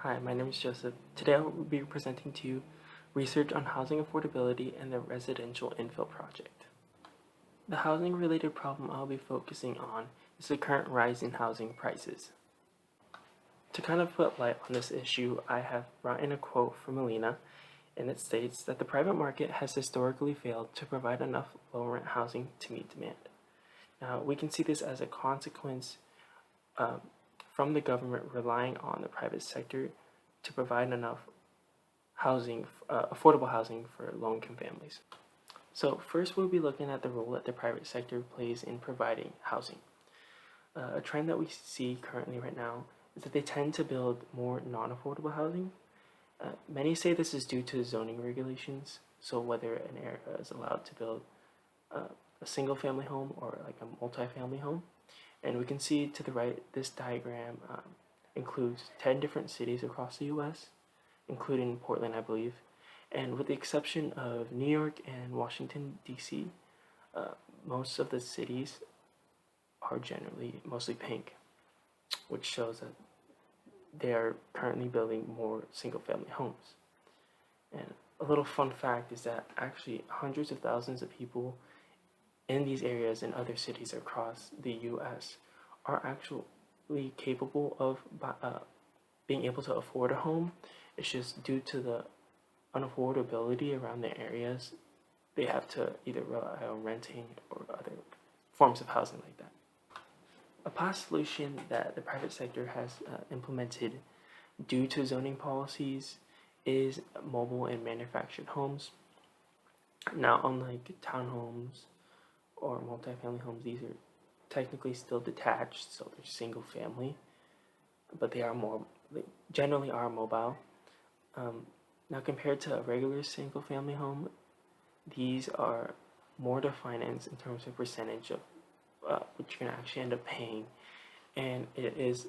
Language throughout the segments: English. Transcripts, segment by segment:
Hi, my name is Joseph. Today I will be presenting to you research on housing affordability and the residential infill project. The housing-related problem I'll be focusing on is the current rise in housing prices. To kind of put light on this issue, I have brought in a quote from Melina, and it states that the private market has historically failed to provide enough low-rent housing to meet demand. Now, we can see this as a consequence from the government relying on the private sector to provide enough housing, affordable housing for low-income families. So first we'll be looking at the role that the private sector plays in providing housing. A trend that we see currently right now is that they tend to build more non-affordable housing. Many say this is due to zoning regulations, so whether an area is allowed to build a single-family home or like a multi-family home. And we can see to the right, this diagram includes 10 different cities across the U.S., including Portland, I believe. And with the exception of New York and Washington, D.C., most of the cities are generally mostly pink, which shows that they are currently building more single-family homes. And a little fun fact is that actually hundreds of thousands of people in these areas and other cities across the U.S. are actually capable of being able to afford a home. It's just due to the unaffordability around the areas, they have to either rely on renting or other forms of housing like that. A past solution that the private sector has implemented due to zoning policies is mobile and manufactured homes. Now, unlike townhomes or multifamily homes, these are technically still detached, so they're single family, but they generally are mobile. Now, compared to a regular single family home, these are more to finance in terms of percentage of what you're going to actually end up paying, and it is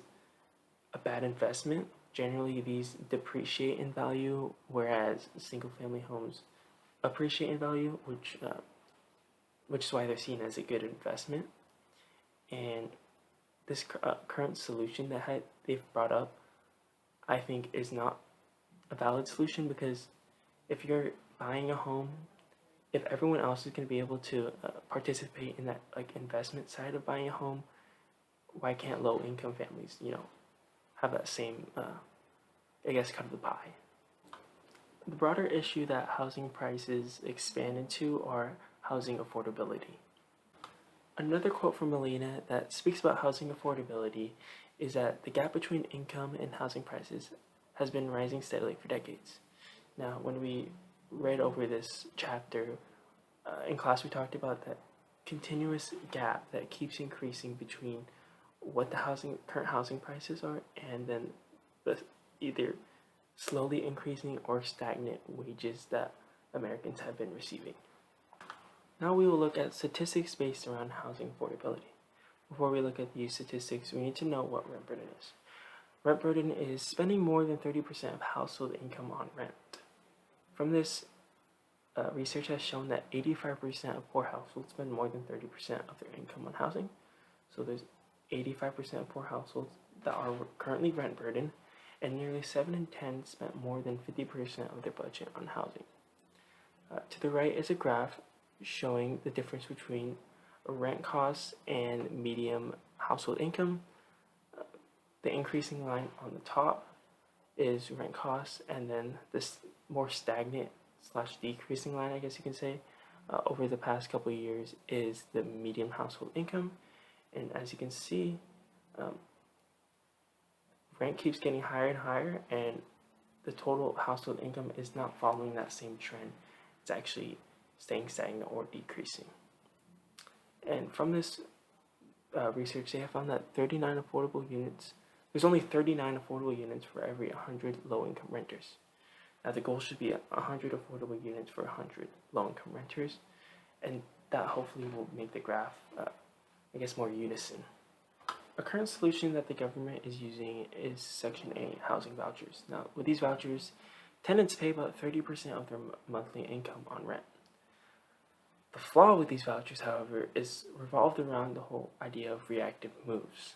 a bad investment. Generally, these depreciate in value, whereas single family homes appreciate in value, which is why they're seen as a good investment. And this current solution that they've brought up, I think, is not a valid solution, because if you're buying a home, if everyone else is going to be able to participate in that investment side of buying a home, why can't low-income families, have that same, cut of the pie? The broader issue that housing prices expand into are housing affordability. Another quote from Melina that speaks about housing affordability is that the gap between income and housing prices has been rising steadily for decades. Now, when we read over this chapter in class, we talked about that continuous gap that keeps increasing between what the current housing prices are and then the either slowly increasing or stagnant wages that Americans have been receiving. Now we will look at statistics based around housing affordability. Before we look at these statistics, we need to know what rent burden is. Rent burden is spending more than 30% of household income on rent. From this, research has shown that 85% of poor households spend more than 30% of their income on housing. So there's 85% of poor households that are currently rent burdened, and nearly 7 in 10 spent more than 50% of their budget on housing. To the right is a graph showing the difference between rent costs and median household income. The increasing line on the top is rent costs, and then this more stagnant / decreasing line, I guess you can say, over the past couple of years is the median household income. And as you can see, rent keeps getting higher and higher, and the total household income is not following that same trend. It's actually staying stagnant or decreasing. And from this research, they have found that there's only 39 affordable units for every 100 low-income renters. Now, the goal should be 100 affordable units for 100 low-income renters, and that hopefully will make the graph, more unison. A current solution that the government is using is Section 8 housing vouchers. Now, with these vouchers, tenants pay about 30% of their monthly income on rent. The flaw with these vouchers, however, is revolved around the whole idea of reactive moves.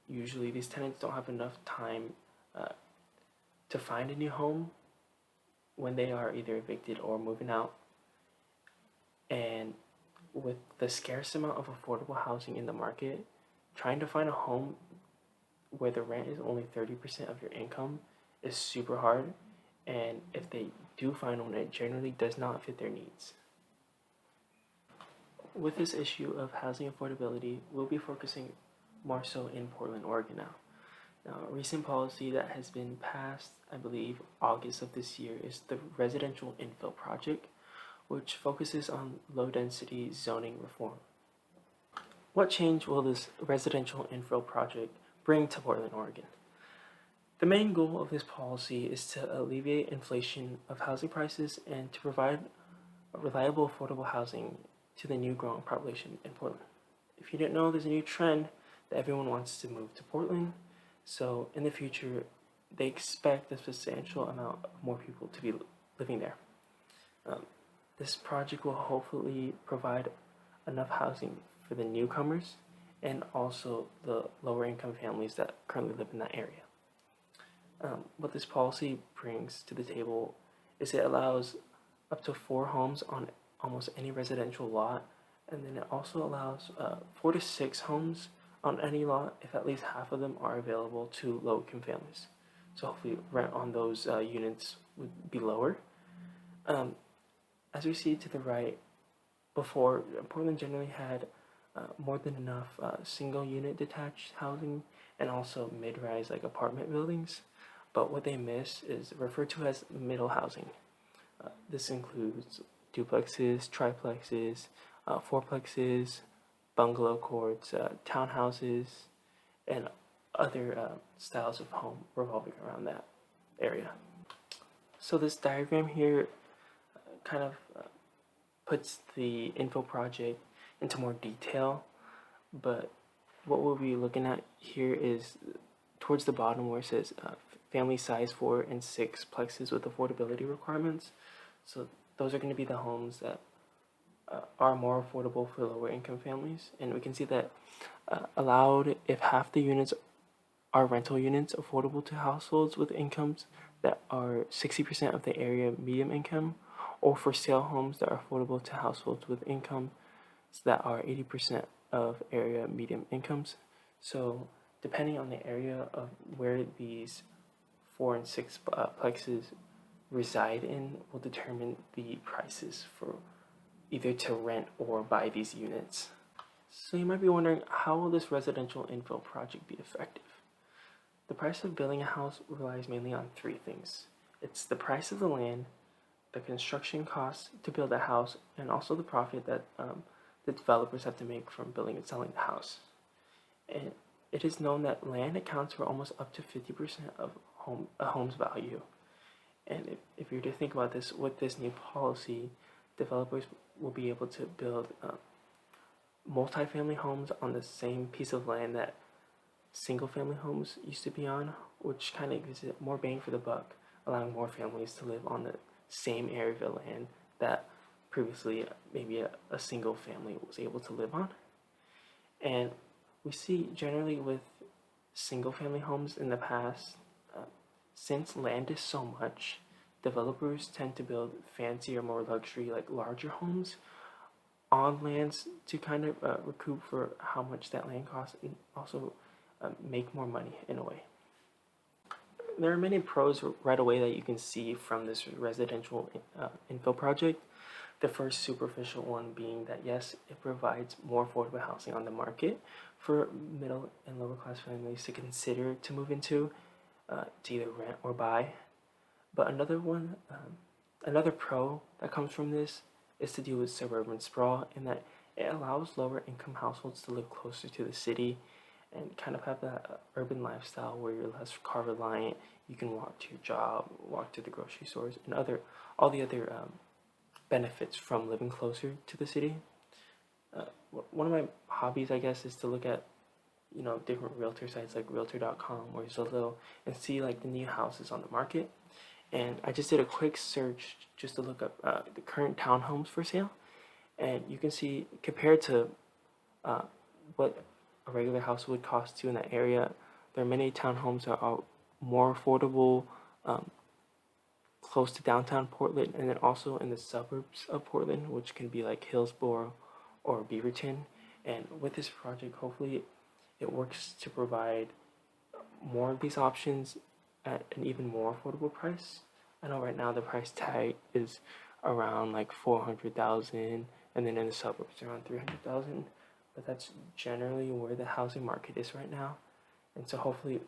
Usually, these tenants don't have enough time to find a new home when they are either evicted or moving out. And with the scarce amount of affordable housing in the market, trying to find a home where the rent is only 30% of your income is super hard. And if they do find one, it generally does not fit their needs. With this issue of housing affordability, we'll be focusing more so in Portland, Oregon now. Now, a recent policy that has been passed, I believe, August of this year is the Residential Infill Project, which focuses on low-density zoning reform. What change will this Residential Infill Project bring to Portland, Oregon? The main goal of this policy is to alleviate inflation of housing prices and to provide reliable, affordable housing to the new growing population in Portland. If you didn't know, there's a new trend that everyone wants to move to Portland. So in the future, they expect a substantial amount of more people to be living there. This project will hopefully provide enough housing for the newcomers and also the lower income families that currently live in that area. What this policy brings to the table is it allows up to 4 homes on almost any residential lot, and then it also allows 4 to 6 homes on any lot if at least half of them are available to low-income families. So hopefully rent on those units would be lower. As we see to the right, before, Portland generally had more than enough single-unit detached housing and also mid-rise like apartment buildings, but what they miss is referred to as middle housing. This includes duplexes, triplexes, fourplexes, bungalow courts, townhouses, and other styles of home revolving around that area. So this diagram here kind of puts the Infill project into more detail, but what we'll be looking at here is towards the bottom where it says family size 4 and 6 plexes with affordability requirements. So those are going to be the homes that are more affordable for lower income families, and we can see that allowed if half the units are rental units affordable to households with incomes that are 60% of the area median income, or for sale homes that are affordable to households with incomes that are 80% of area median incomes. So depending on the area of where these 4 and 6 plexes reside in will determine the prices for either to rent or buy these units. So you might be wondering, how will this residential infill project be effective? The price of building a house relies mainly on 3 things. It's the price of the land, the construction costs to build a house, and also the profit that the developers have to make from building and selling the house. And it is known that land accounts for almost up to 50% of a home's value. And if you're to think about this, with this new policy, developers will be able to build multifamily homes on the same piece of land that single-family homes used to be on, which kind of gives it more bang for the buck, allowing more families to live on the same area of land that previously maybe a single family was able to live on. And we see generally with single-family homes in the past, since land is so much, developers tend to build fancier, more luxury, like larger homes on lands to kind of recoup for how much that land costs and also make more money in a way. There are many pros right away that you can see from this residential infill project. The first superficial one being that yes, it provides more affordable housing on the market for middle and lower class families to consider to move into, to either rent or buy. But another one, another pro that comes from this is to deal with suburban sprawl, in that it allows lower income households to live closer to the city and kind of have that urban lifestyle where you're less car reliant. You can walk to your job, walk to the grocery stores, and all the other benefits from living closer to the city. One of my hobbies, I guess, is to look at different realtor sites like realtor.com or Zillow and see like the new houses on the market. And I just did a quick search just to look up the current townhomes for sale, and you can see compared to what a regular house would cost to in that area, there are many townhomes that are more affordable, close to downtown Portland, and then also in the suburbs of Portland, which can be like Hillsborough or Beaverton. And with this project, hopefully it works to provide more of these options at an even more affordable price. I know right now the price tag is around like 400,000, and then in the suburbs around 300,000. But that's generally where the housing market is right now. And so hopefully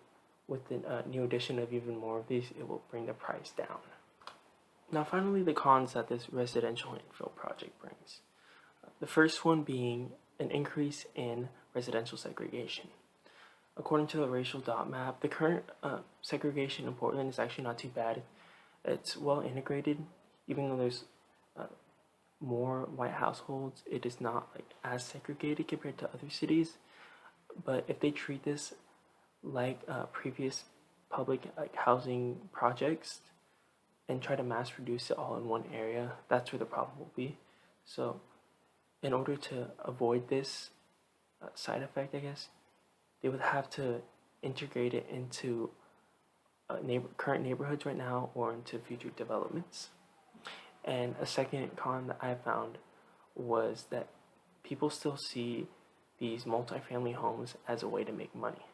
with the new addition of even more of these, it will bring the price down. Now finally, the cons that this residential infill project brings. The first one being an increase in residential segregation. According to the racial dot map, the current segregation in Portland is actually not too bad. It's well integrated, even though there's more white households. It is not like as segregated compared to other cities. But if they treat this like previous public housing projects and try to mass produce it all in one area, that's where the problem will be. So in order to avoid this side effect, I guess, they would have to integrate it into current neighborhoods right now or into future developments. And a second con that I found was that people still see these multifamily homes as a way to make money.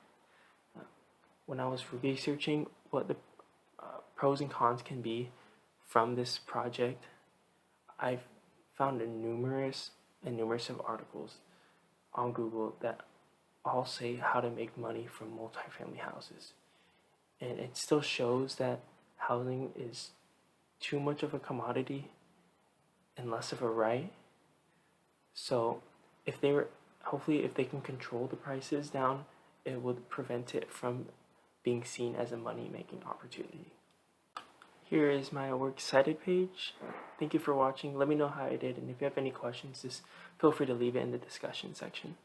When I was researching what the pros and cons can be from this project, I found numerous of articles on Google that all say how to make money from multifamily houses. And it still shows that housing is too much of a commodity and less of a right. So hopefully if they can control the prices down, it would prevent it from being seen as a money-making opportunity. Here is my works cited page. Thank you for watching. Let me know how I did, and if you have any questions, just feel free to leave it in the discussion section.